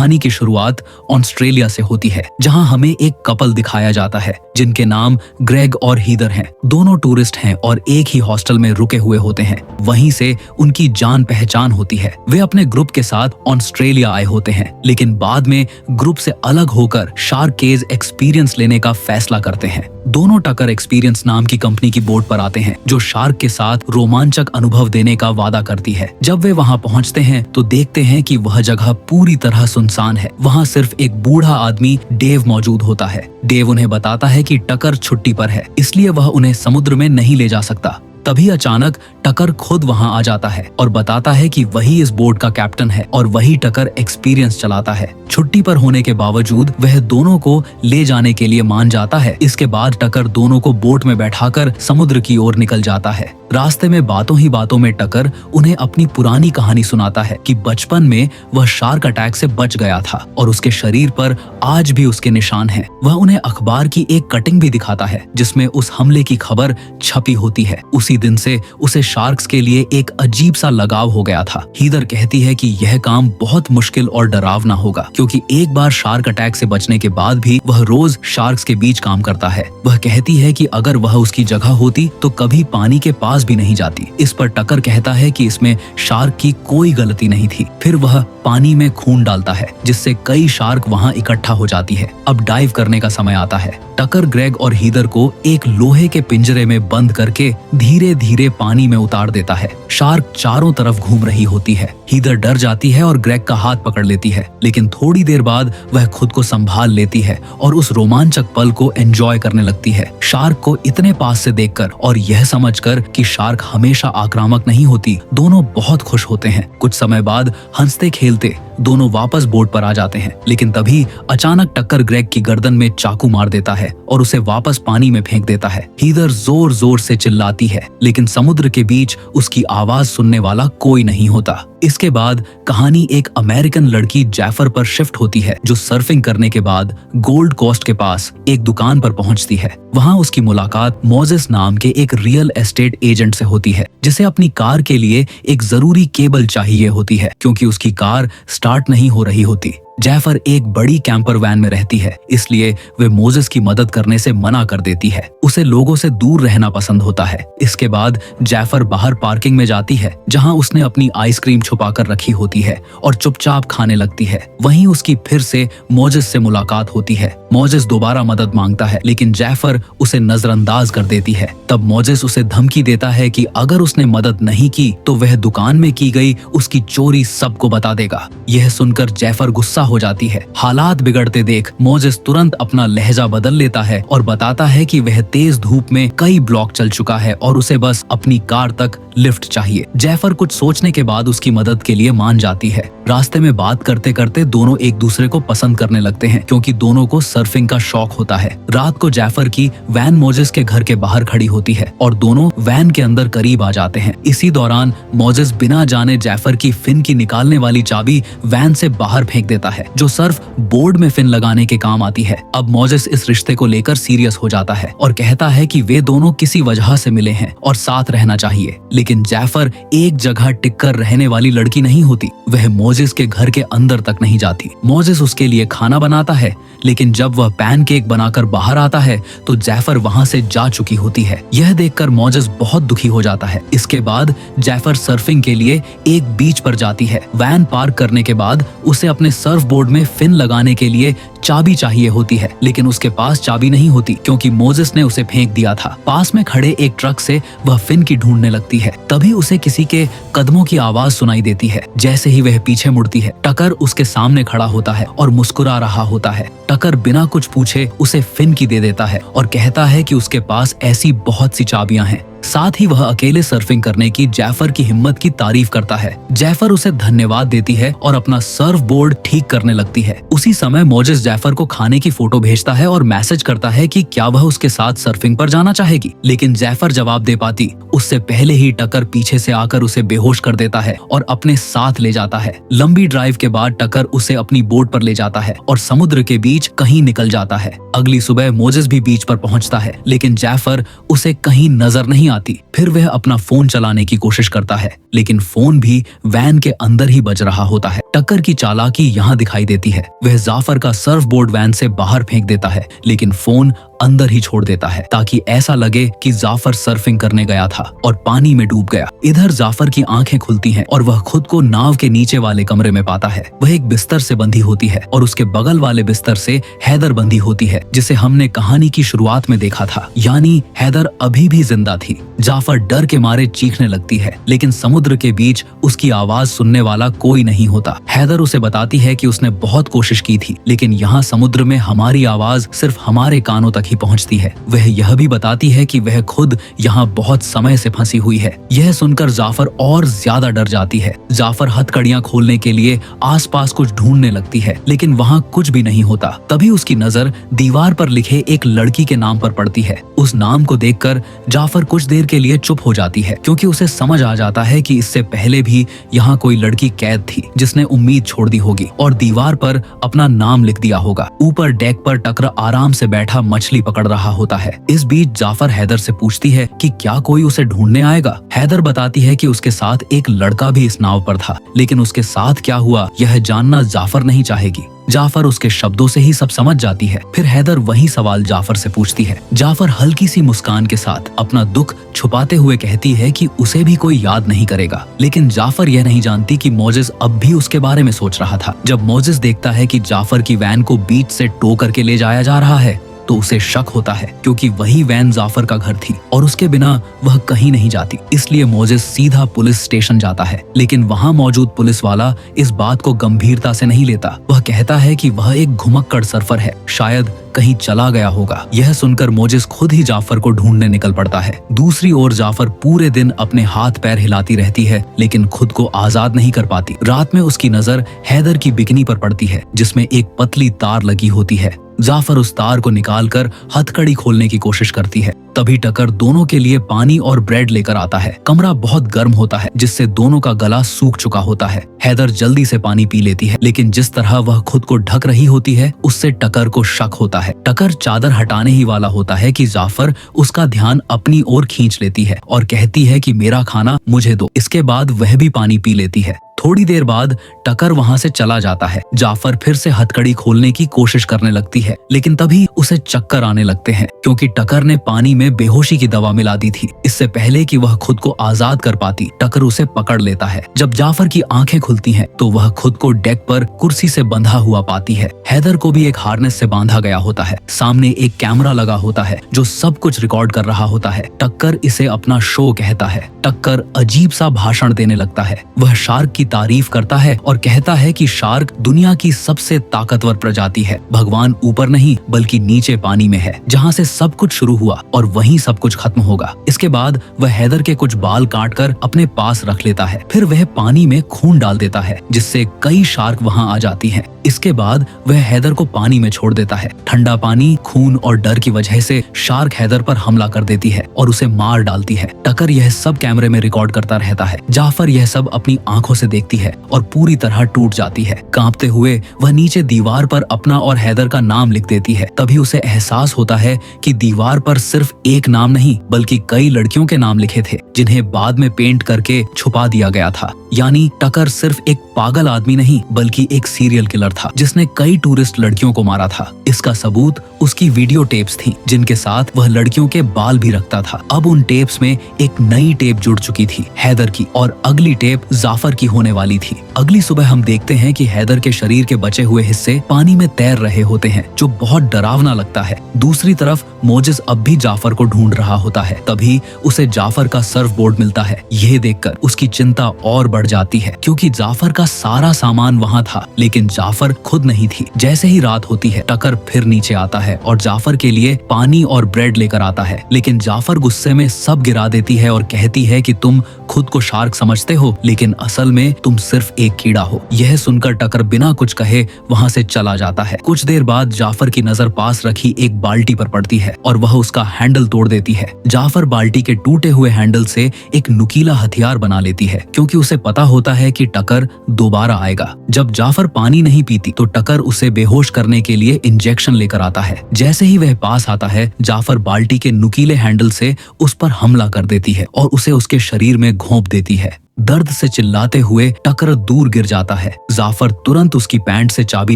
कहानी की शुरुआत ऑस्ट्रेलिया से होती है, जहां हमें एक कपल दिखाया जाता है जिनके नाम ग्रेग और हीदर हैं। दोनों टूरिस्ट हैं और एक ही हॉस्टल में रुके हुए होते हैं। वहीं से उनकी जान पहचान होती है। वे अपने ग्रुप के साथ ऑस्ट्रेलिया आए होते हैं, लेकिन बाद में ग्रुप से अलग होकर शार्क केज एक्सपीरियंस लेने का फैसला करते हैं। दोनों टकर एक्सपीरियंस नाम की कंपनी की बोट पर आते हैं, जो शार्क के साथ रोमांचक अनुभव देने का वादा करती है। जब वे वहां पहुंचते हैं तो देखते हैं कि वह जगह पूरी तरह सुनसान है। वहां सिर्फ एक बूढ़ा आदमी डेव मौजूद होता है। डेव उन्हें बताता है कि टकर छुट्टी पर है, इसलिए वह उन्हें समुद्र में नहीं ले जा सकता। तभी अचानक टकर खुद वहां आ जाता है और बताता है कि वही इस बोट का कैप्टन है और वही टकर एक्सपीरियंस चलाता है। छुट्टी पर होने के बावजूद वह दोनों को ले जाने के लिए मान जाता है। इसके बाद टकर दोनों को बोट में बैठाकर समुद्र की ओर निकल जाता है। रास्ते में बातों ही बातों में टकर उन्हें अपनी पुरानी कहानी सुनाता है कि बचपन में वह शार्क अटैक से बच गया था और उसके शरीर पर आज भी उसके निशान हैं। वह उन्हें अखबार की एक कटिंग भी दिखाता है जिसमें उस हमले की खबर छपी होती है। उसी दिन से उसे शार्क्स के लिए एक अजीब सा लगाव हो गया था। हीदर कहती है कि यह काम बहुत मुश्किल और डरावना होगा, क्योंकि एक बार शार्क अटैक से बचने के बाद भी वह रोज शार्क्स के बीच काम करता है। वह कहती है कि अगर वह उसकी जगह होती तो कभी पानी के पास भी नहीं जाती। इस पर टकर कहता है कि इसमें शार्क की कोई गलती नहीं थी। फिर वह पानी में खून डालता है, जिससे कई शार्क वहां इकट्ठा हो जाती है। अब डाइव करने का समय आता है। टकर ग्रेग और हीदर को एक लोहे के पिंजरे में बंद करके धीरे धीरे पानी में उतार देता है। शार्क चारों तरफ घूम रही होती है। हीदर डर जाती है और ग्रेग का हाथ पकड़ लेती है, लेकिन थोड़ी देर बाद वह खुद को संभाल लेती है और उस रोमांचक पल को एंजॉय करने लगती है। शार्क को इतने पास से देखकर और यह समझकर कि शार्क हमेशा आक्रामक नहीं होती, दोनों बहुत खुश होते हैं। कुछ समय बाद हंसते खेलते दोनों वापस बोट पर आ जाते हैं, लेकिन तभी अचानक टक्कर ग्रेग की गर्दन में चाकू मार देता है और उसे वापस पानी में फेंक देता है। हीदर जोर जोर से चिल्लाती है, लेकिन समुद्र के बीच उसकी आवाज सुनने वाला कोई नहीं होता। इसके बाद कहानी एक अमेरिकन लड़की जैफर पर शिफ्ट होती है, जो सर्फिंग करने के बाद गोल्ड कोस्ट के पास एक दुकान पर पहुंचती है। वहां उसकी मुलाकात मोजेस नाम के एक रियल एस्टेट एजेंट से होती है, जिसे अपनी कार के लिए एक जरूरी केबल चाहिए होती है, क्योंकि उसकी कार स्टार्ट नहीं हो रही होती। जैफर एक बड़ी कैंपर वैन में रहती है, इसलिए वे मोजेस की मदद करने से मना कर देती है। उसे लोगों से दूर रहना पसंद होता है। इसके बाद जैफर बाहर पार्किंग में जाती है, जहां उसने अपनी आइसक्रीम छुपाकर रखी होती है और चुपचाप खाने लगती है। वहीं उसकी फिर से मोजेस से मुलाकात होती है। मोजेस दोबारा मदद मांगता है, लेकिन जैफर उसे नजरअंदाज कर देती है। तब मोजेस उसे धमकी देता है कि अगर उसने मदद नहीं की तो वह दुकान में की गई उसकी चोरी सबको बता देगा। यह सुनकर जैफर गुस्सा हो जाती है। हालात बिगड़ते देख मोजेस तुरंत अपना लहजा बदल लेता है और बताता है कि वह तेज धूप में कई ब्लॉक चल चुका है और उसे बस अपनी कार तक लिफ्ट चाहिए। जैफर कुछ सोचने के बाद उसकी मदद के लिए मान जाती है। रास्ते में बात करते करते दोनों एक दूसरे को पसंद करने लगते हैं, क्योंकि दोनों को सर्फिंग का शौक होता है। रात को जैफर की वैन मोजेस के घर के बाहर खड़ी होती है और दोनों वैन के अंदर करीब आ जाते हैं। इसी दौरान मोजेस बिना जाने जैफर की फिन की निकालने वाली चाबी वैन से बाहर फेंक देता है, जो सर्फ बोर्ड में फिन लगाने के काम आती है। अब मोजेस इस रिश्ते को लेकर सीरियस हो जाता है और कहता है कि वे दोनों किसी वजह से मिले हैं और साथ रहना चाहिए। लेकिन जैफर एक जगह टिककर रहने वाली लड़की नहीं होती। वह मोजेस के घर के अंदर तक नहीं जाती। मोजेस उसके लिए खाना बनाता है, लेकिन जब वह पैनकेक बनाकर बाहर आता है तो जैफर वहां से जा चुकी होती है। यह देखकर मोजेस बहुत दुखी हो जाता है। इसके बाद जैफर सर्फिंग के लिए एक बीच पर जाती है। वैन पार्क करने के बाद उसे अपने सर्फ बोर्ड में फिन लगाने के लिए चाबी चाहिए होती है, लेकिन उसके पास चाबी नहीं होती, क्योंकि मोजेस ने उसे फेंक दिया था। पास में खड़े एक ट्रक से वह फिन की ढूंढने लगती है। तभी उसे किसी के कदमों की आवाज सुनाई देती है। जैसे ही वह पीछे मुड़ती है, टकर उसके सामने खड़ा होता है और मुस्कुरा रहा होता है। टकर बिना कुछ पूछे उसे फिन की दे देता है और कहता है कि उसके पास ऐसी बहुत सी चाबियां हैं। साथ ही वह अकेले सर्फिंग करने की जैफर की हिम्मत की तारीफ करता है। जैफर उसे धन्यवाद देती है और अपना सर्फ बोर्ड ठीक करने लगती है। उसी समय मोजेस जैफर को खाने की फोटो भेजता है और मैसेज करता है कि क्या वह उसके साथ सर्फिंग पर जाना चाहेगी, लेकिन जैफर जवाब दे पाती उससे पहले ही टकर पीछे से आकर उसे बेहोश कर देता है और अपने साथ ले जाता है। लंबी ड्राइव के बाद टकर उसे अपनी बोट पर ले जाता है और समुद्र के बीच कहीं निकल जाता है। अगली सुबह मोजेस भी बीच पर पहुंचता है, लेकिन जैफर उसे कहीं नजर नहीं आती। फिर वह अपना फोन चलाने की कोशिश करता है, लेकिन फोन भी वैन के अंदर ही बज रहा होता है। टक्कर की चालाकी यहाँ दिखाई देती है। वह जाफर का सर्फ बोर्ड वैन से बाहर फेंक देता है, लेकिन फोन अंदर ही छोड़ देता है ताकि ऐसा लगे कि जाफर सर्फिंग करने गया था और पानी में डूब गया। इधर जाफर की आंखें खुलती हैं और वह खुद को नाव के नीचे वाले कमरे में पाता है। वह एक बिस्तर से बंधी होती है और उसके बगल वाले बिस्तर से हैदर बंधी होती है, जिसे हमने कहानी की शुरुआत में देखा था। यानी हैदर अभी भी जिंदा थी। जाफर डर के मारे चीखने लगती है, लेकिन समुद्र के बीच उसकी आवाज सुनने वाला कोई नहीं होता। हैदर उसे बताती है कि उसने बहुत कोशिश की थी, लेकिन यहाँ समुद्र में हमारी आवाज सिर्फ हमारे कानों तक ही पहुंचती है। वह यह भी बताती है कि वह खुद यहाँ बहुत समय से फंसी हुई है। यह सुनकर जाफर और ज्यादा डर जाती है। जाफर हथकड़ियां खोलने के लिए आसपास कुछ ढूंढने लगती है, लेकिन वहाँ कुछ भी नहीं होता। तभी उसकी नजर दीवार पर लिखे एक लड़की के नाम पर पड़ती है। उस नाम को देखकर जाफर कुछ देर के लिए चुप हो जाती है, क्योंकि उसे समझ आ जाता है कि इससे पहले भी यहाँ कोई लड़की कैद थी जिसने उम्मीद छोड़ दी होगी और दीवार पर अपना नाम लिख दिया होगा। ऊपर डेक पर टकर आराम से बैठा मछली पकड़ रहा होता है। इस बीच जाफर हैदर से पूछती है कि क्या कोई उसे ढूंढने आएगा। हैदर बताती है कि उसके साथ एक लड़का भी इस नाव पर था, लेकिन उसके साथ क्या हुआ यह जानना जाफर नहीं चाहेगी। जाफर उसके शब्दों से ही सब समझ जाती है। फिर हैदर वही सवाल जाफर से पूछती है। जाफर हल्की सी मुस्कान के साथ अपना दुख छुपाते हुए कहती है कि उसे भी कोई याद नहीं करेगा, लेकिन जाफर यह नहीं जानती कि मोजिस अब भी उसके बारे में सोच रहा था। जब मोजिस देखता है कि जाफर की वैन को बीच से टो करके ले जाया जा रहा है तो उसे शक होता है, क्योंकि वही वैन जाफर का घर थी और उसके बिना वह कहीं नहीं जाती। इसलिए मोजिस सीधा पुलिस स्टेशन जाता है, लेकिन वहाँ मौजूद पुलिस वाला इस बात को गंभीरता से नहीं लेता। वह कहता है कि वह एक घुमक्कड़ सर्फर है, शायद कहीं चला गया होगा। यह सुनकर मोजिस खुद ही जाफर को ढूंढने निकल पड़ता है। दूसरी ओर जाफर पूरे दिन अपने हाथ पैर हिलाती रहती है, लेकिन खुद को आजाद नहीं कर पाती। रात में उसकी नजर हैदर की बिकनी पर पड़ती है, जिसमें एक पतली तार लगी होती है। जाफर उस तार को निकालकर हथकड़ी खोलने की कोशिश करती है। तभी टकर दोनों के लिए पानी और ब्रेड लेकर आता है। कमरा बहुत गर्म होता है, जिससे दोनों का गला सूख चुका होता है। हैदर जल्दी से पानी पी लेती है, लेकिन जिस तरह वह खुद को ढक रही होती है उससे टकर को शक होता है। टकर चादर हटाने ही वाला होता है कि जाफर उसका ध्यान अपनी ओर खींच लेती है और कहती है कि मेरा खाना मुझे दो। इसके बाद वह भी पानी पी लेती है। थोड़ी देर बाद टकर वहाँ से चला जाता है। जाफर फिर से हथकड़ी खोलने की कोशिश करने लगती है, लेकिन तभी उसे चक्कर आने लगते हैं, क्योंकि टकर ने पानी में बेहोशी की दवा मिला दी थी। इससे पहले कि वह खुद को आजाद कर पाती, टकर उसे पकड़ लेता है। जब जाफर की आंखें खुलती हैं, तो वह खुद को डेक पर कुर्सी से बंधा हुआ पाती है। हैदर को भी एक हार्नेस से बांधा गया होता है। सामने एक कैमरा लगा होता है जो सब कुछ रिकॉर्ड कर रहा होता है। टक्कर इसे अपना शो कहता है। टक्कर अजीब सा भाषण देने लगता है। वह शार्क की तारीफ करता है और कहता है कि शार्क दुनिया की सबसे ताकतवर प्रजाति है। भगवान ऊपर नहीं बल्कि नीचे पानी में है, जहाँ से सब कुछ शुरू हुआ और वहीं सब कुछ खत्म होगा। इसके बाद वह हैदर के कुछ बाल काटकर अपने पास रख लेता है। फिर वह पानी में खून डाल देता है, जिससे कई शार्क वहाँ आ जाती हैं। इसके बाद वह हैदर को पानी में छोड़ देता है। ठंडा पानी, खून और डर की वजह से शार्क हैदर पर हमला कर देती है और उसे मार डालती है। टकर यह सब कैमरे में रिकॉर्ड करता रहता है। जाफर यह सब अपनी आंखों से देखती है और पूरी तरह टूट जाती है। कांपते हुए वह नीचे दीवार पर अपना और हैदर का नाम लिख देती है। तभी उसे एहसास होता है कि दीवार पर सिर्फ एक नाम नहीं बल्कि कई लड़कियों के नाम लिखे थे, जिन्हें बाद में पेंट करके छुपा दिया गया था। यानी टकर सिर्फ एक पागल आदमी नहीं बल्कि एक सीरियल किलर था, जिसने कई टूरिस्ट लड़कियों को मारा था। इसका सबूत उसकी वीडियो टेप्स थी, जिनके साथ वह लड़कियों के बाल भी रखता था। अब उन टेप्स में एक नई टेप जुड़ चुकी थी, हैदर की, और अगली टेप जाफर की होने वाली थी। अगली सुबह हम देखते हैं कि हैदर के शरीर के बचे हुए हिस्से पानी में तैर रहे होते हैं, जो बहुत डरावना लगता है। दूसरी तरफ मोजिस अब भी जाफर को ढूंढ रहा होता है। तभी उसे जाफर का सर्फ बोर्ड मिलता है। यह देखकर उसकी चिंता और बढ़ जाती है, क्योंकि जाफर का सारा सामान वहाँ था, लेकिन जाफर खुद नहीं थी। जैसे ही रात होती है, टकर फिर नीचे आता है और जाफर के लिए पानी और ब्रेड लेकर आता है, लेकिन जाफर गुस्से में सब गिरा देती है और कहती है कि तुम खुद को शार्क समझते हो, लेकिन असल में तुम सिर्फ एक कीड़ा हो। यह सुनकर टकर बिना कुछ कहे वहाँ से चला जाता है। कुछ देर बाद जाफर की नजर पास रखी एक बाल्टी पर पड़ती है और वह उसका हैंडल हैंडल तोड़ देती है। जाफर बाल्टी के टूटे हुए हैंडल से एक नुकीला हथियार बना लेती है, क्योंकि उसे पता होता है कि टकर दोबारा आएगा। जब जाफर पानी नहीं पीती तो टकर उसे बेहोश करने के लिए इंजेक्शन लेकर आता है। जैसे ही वह पास आता है, जाफर बाल्टी के नुकीले हैंडल से उस पर हमला कर देती है और उसे उसके शरीर में घोंप देती है। दर्द से चिल्लाते हुए टकर दूर गिर जाता है। जाफर तुरंत उसकी पैंट से चाबी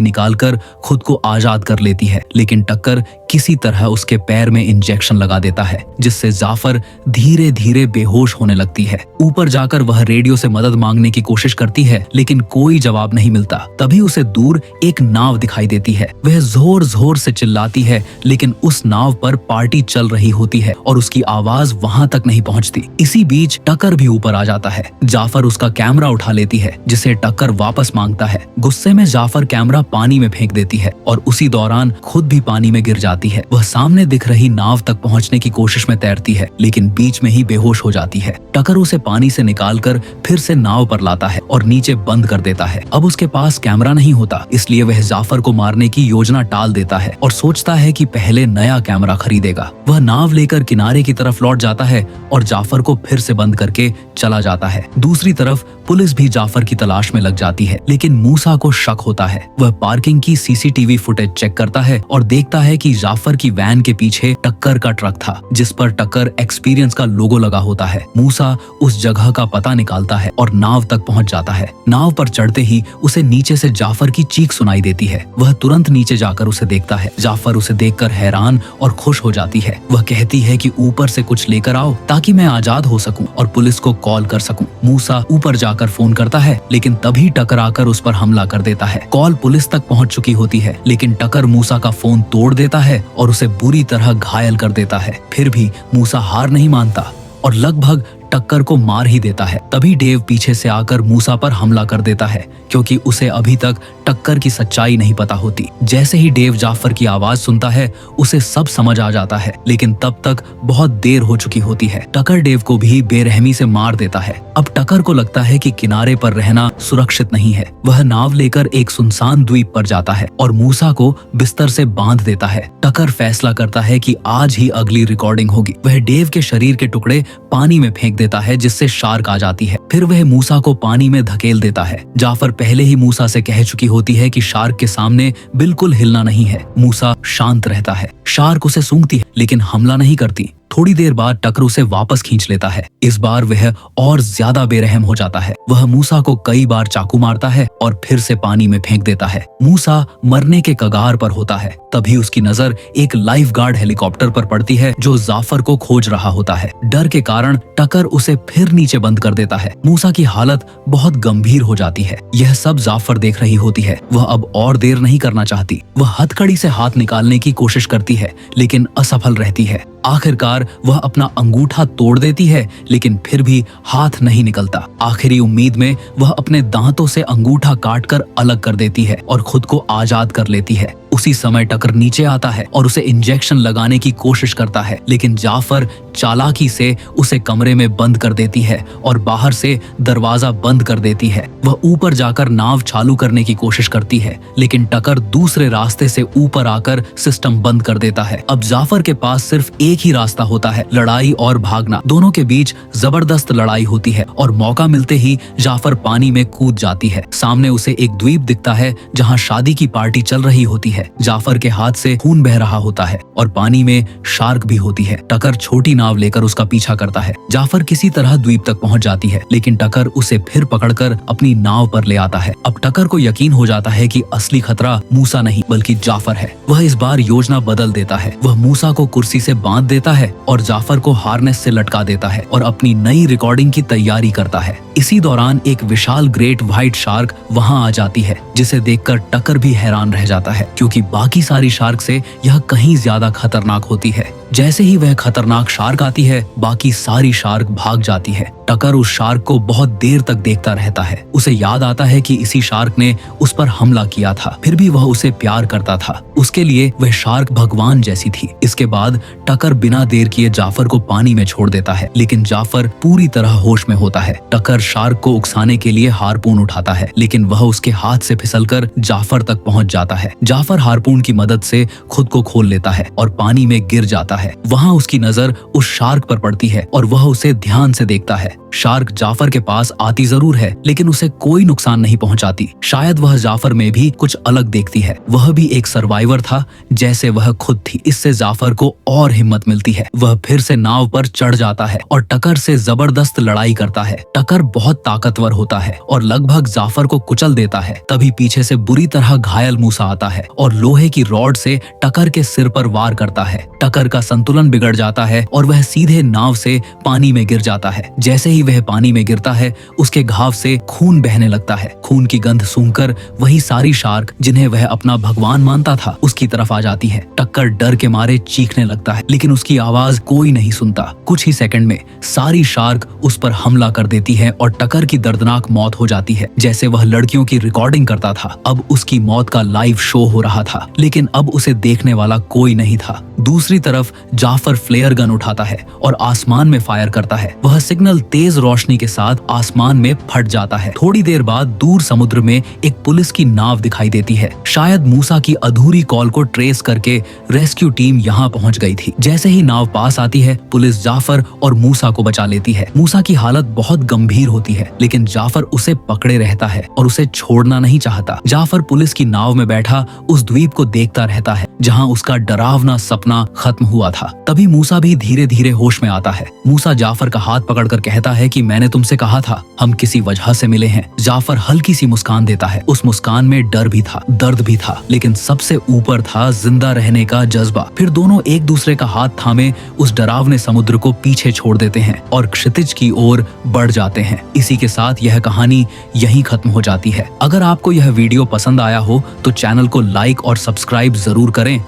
निकालकर खुद को आजाद कर लेती है, लेकिन टक्कर किसी तरह उसके पैर में इंजेक्शन लगा देता है, जिससे जाफर धीरे धीरे बेहोश होने लगती है। ऊपर जाकर वह रेडियो से मदद मांगने की कोशिश करती है, लेकिन कोई जवाब नहीं मिलता। तभी उसे दूर एक नाव दिखाई देती है। वह जोर जोर से चिल्लाती है, लेकिन उस नाव पर पार्टी चल रही होती है और उसकी आवाज वहां तक नहीं पहुंचती। इसी बीच टक्कर भी ऊपर आ जाता है। जाफर उसका कैमरा उठा लेती है, जिसे टक्कर वापस मांगता है। गुस्से में जाफर कैमरा पानी में फेंक देती है और उसी दौरान खुद भी पानी में गिर जाती है। वह सामने दिख रही नाव तक पहुंचने की कोशिश में तैरती है, लेकिन बीच में ही बेहोश हो जाती है। टक्कर उसे पानी से निकालकर फिर से नाव पर लाता है और नीचे बंद कर देता है। अब उसके पास कैमरा नहीं होता, इसलिए वह जाफर को मारने की योजना टाल देता है और सोचता है कि पहले नया कैमरा खरीदेगा। वह नाव लेकर किनारे की तरफ लौट जाता है और जाफर को फिर से बंद करके चला जाता है। दूसरी तरफ पुलिस भी जाफर की तलाश में लग जाती है, लेकिन मूसा को शक होता है। वह पार्किंग की सीसीटीवी फुटेज चेक करता है और देखता है कि जाफर की वैन के पीछे टक्कर का ट्रक था, जिस पर टक्कर एक्सपीरियंस का लोगो लगा होता है। मूसा उस जगह का पता निकालता है और नाव तक पहुंच जाता है। नाव पर चढ़ते ही उसे नीचे से जाफर की चीख सुनाई देती है। वह तुरंत नीचे जाकर उसे देखता है। जाफर उसे देखकर हैरान और खुश हो जाती है। वह कहती है कि ऊपर से कुछ लेकर आओ ताकि मैं आजाद हो सकूं और पुलिस को कॉल कर सकूं। मूसा ऊपर जाकर फोन करता है, लेकिन तभी टक्कर आकर उस पर हमला कर देता है। कॉल पुलिस तक पहुंच चुकी होती है, लेकिन टक्कर मूसा का फोन तोड़ देता है और उसे बुरी तरह घायल कर देता है। फिर भी मूसा हार नहीं मानता और लगभग टक्कर को मार ही देता है। तभी डेव पीछे से आकर मूसा पर हमला कर देता है, क्योंकि उसे अभी तक टक्कर की सच्चाई नहीं पता होती। जैसे ही डेव जाफर की आवाज सुनता है, उसे सब समझ आ जाता है, लेकिन तब तक बहुत देर हो चुकी होती है। टक्कर डेव को भी बेरहमी से मार देता है। अब टक्कर को लगता है कि किनारे पर रहना सुरक्षित नहीं है। वह नाव लेकर एक सुनसान द्वीप पर जाता है और मूसा को बिस्तर से बांध देता है। टक्कर फैसला करता है कि आज ही अगली रिकॉर्डिंग होगी। वह डेव के शरीर के टुकड़े पानी में फेंक देता है, जिससे शार्क आ जाती है। फिर वह मूसा को पानी में धकेल देता है। जाफर पहले ही मूसा से कह चुकी होती है कि शार्क के सामने बिल्कुल हिलना नहीं है। मूसा शांत रहता है। शार्क उसे सूंघती है, लेकिन हमला नहीं करती। थोड़ी देर बाद टक्कर उसे वापस खींच लेता है। इस बार वह और ज्यादा बेरहम हो जाता है। वह मूसा को कई बार चाकू मारता है और फिर से पानी में फेंक देता है। मूसा मरने के कगार पर होता है। तभी उसकी नजर एक लाइफ गार्ड हेलीकॉप्टर पर पड़ती है, जो जाफर को खोज रहा होता है। डर के कारण टक्कर उसे फिर नीचे बंद कर देता है। मूसा की हालत बहुत गंभीर हो जाती है। यह सब जाफर देख रही होती है। वह अब और देर नहीं करना चाहती। वह हथकड़ी से हाथ निकालने की कोशिश करती है, लेकिन असफल रहती है। आखिरकार वह अपना अंगूठा तोड़ देती है, लेकिन फिर भी हाथ नहीं निकलता। आखिरी उम्मीद में वह अपने दांतों से अंगूठा काटकर अलग कर देती है और खुद को आजाद कर लेती है। उसी समय टक्कर नीचे आता है और उसे इंजेक्शन लगाने की कोशिश करता है, लेकिन जाफर चालाकी से उसे कमरे में बंद कर देती है और बाहर से दरवाजा बंद कर देती है। वह ऊपर जाकर नाव चालू करने की कोशिश करती है, लेकिन टक्कर दूसरे रास्ते से ऊपर आकर सिस्टम बंद कर देता है। अब जाफर के पास सिर्फ एक ही रास्ता होता है, लड़ाई और भागना। दोनों के बीच जबरदस्त लड़ाई होती है और मौका मिलते ही जाफर पानी में कूद जाती है। सामने उसे एक द्वीप दिखता है, जहाँ शादी की पार्टी चल रही होती है। जाफर के हाथ से खून बह रहा होता है और पानी में शार्क भी होती है। टक्कर छोटी नाव लेकर उसका पीछा करता है। जाफर किसी तरह द्वीप तक पहुंच जाती है, लेकिन टक्कर उसे फिर पकड़कर अपनी नाव पर ले आता है। अब टक्कर को यकीन हो जाता है कि असली खतरा मूसा नहीं बल्कि जाफर है। वह इस बार योजना बदल देता है। वह मूसा को कुर्सी से बांध देता है और जाफर को हार्नेस से लटका देता है और अपनी नई रिकॉर्डिंग की तैयारी करता है। इसी दौरान एक विशाल ग्रेट व्हाइट शार्क वहां आ जाती है, जिसे देखकर टक्कर भी हैरान रह जाता है, क्योंकि बाकी सारी शार्क से यह कहीं ज्यादा खतरनाक होती है। जैसे ही वह खतरनाक शार्क आती है, बाकी सारी शार्क भाग जाती है। टकर उस शार्क को बहुत देर तक देखता रहता है। उसे याद आता है कि इसी शार्क ने उस पर हमला किया था, फिर भी वह उसे प्यार करता था। उसके लिए वह शार्क भगवान जैसी थी। इसके बाद टकर बिना देर किए जाफर को पानी में छोड़ देता है, लेकिन जाफर पूरी तरह होश में होता है। टकर शार्क को उकसाने के लिए हारपून उठाता है, लेकिन वह उसके हाथ से फिसलकर जाफर तक पहुंच जाता है। जाफर हारपून की मदद से खुद को खोल लेता है और पानी में गिर जाता है। वहां उसकी नजर उस शार्क पर पड़ती है और वह उसे ध्यान से देखता है। शार्क जाफर के पास आती जरूर है, लेकिन उसे कोई नुकसान नहीं पहुंचाती। शायद वह जाफर में भी कुछ अलग देखती है। वह भी एक सर्वाइवर था, जैसे वह खुद थी। इससे जाफर को और हिम्मत मिलती है। वह फिर से नाव पर चढ़ जाता है और टकर से जबरदस्त लड़ाई करता है। टकर बहुत ताकतवर होता है और लगभग जाफर को कुचल देता है। तभी पीछे से बुरी तरह घायल मूसा आता है और लोहे की रॉड से टकर के सिर पर वार करता है। टकर का संतुलन बिगड़ जाता है और वह सीधे नाव से पानी में गिर जाता है। जैसे ही वह पानी में गिरता है, उसके घाव से खून बहने लगता है। खून की गंध सूंघकर वही सारी शार्क, जिन्हें वह अपना भगवान मानता था, उसकी तरफ आ जाती है। टक्कर डर के मारे चीखने लगता है, लेकिन उसकी आवाज कोई नहीं सुनता। कुछ ही सेकंड में सारी शार्क उस पर हमला कर देती है और टक्कर की दर्दनाक मौत हो जाती है। जैसे वह लड़कियों की रिकॉर्डिंग करता था, अब उसकी मौत का लाइव शो हो रहा था, लेकिन अब उसे देखने वाला कोई नहीं था। दूसरी तरफ जाफर फ्लेयर गन उठाता है और आसमान में फायर करता है। वह सिग्नल तेज रोशनी के साथ आसमान में फट जाता है। थोड़ी देर बाद दूर समुद्र में एक पुलिस की नाव दिखाई देती है। शायद मूसा की अधूरी कॉल को ट्रेस करके रेस्क्यू टीम यहाँ पहुँच गई थी। जैसे ही नाव पास आती है, पुलिस जाफर और मूसा को बचा लेती है। मूसा की हालत बहुत गंभीर होती है, लेकिन जाफर उसे पकड़े रहता है और उसे छोड़ना नहीं चाहता। जाफर पुलिस की नाव में बैठा उस द्वीप को देखता रहता है जहाँ उसका डरावना सपना खत्म हुआ था। तभी मूसा भी धीरे धीरे होश में आता है। मूसा जाफर का हाथ पकड़कर कहता है कि मैंने तुमसे कहा था, हम किसी वजह से मिले हैं। जाफर हल्की सी मुस्कान देता है। उस मुस्कान में डर भी था, दर्द भी था, लेकिन सबसे ऊपर था जिंदा रहने का जज्बा। फिर दोनों एक दूसरे का हाथ थामे उस डरावने समुद्र को पीछे छोड़ देते हैं और क्षितिज की ओर बढ़ जाते हैं। इसी के साथ यह कहानी यहीं खत्म हो जाती है। अगर आपको यह वीडियो पसंद आया हो तो चैनल को लाइक और सब्सक्राइब जरूर करें।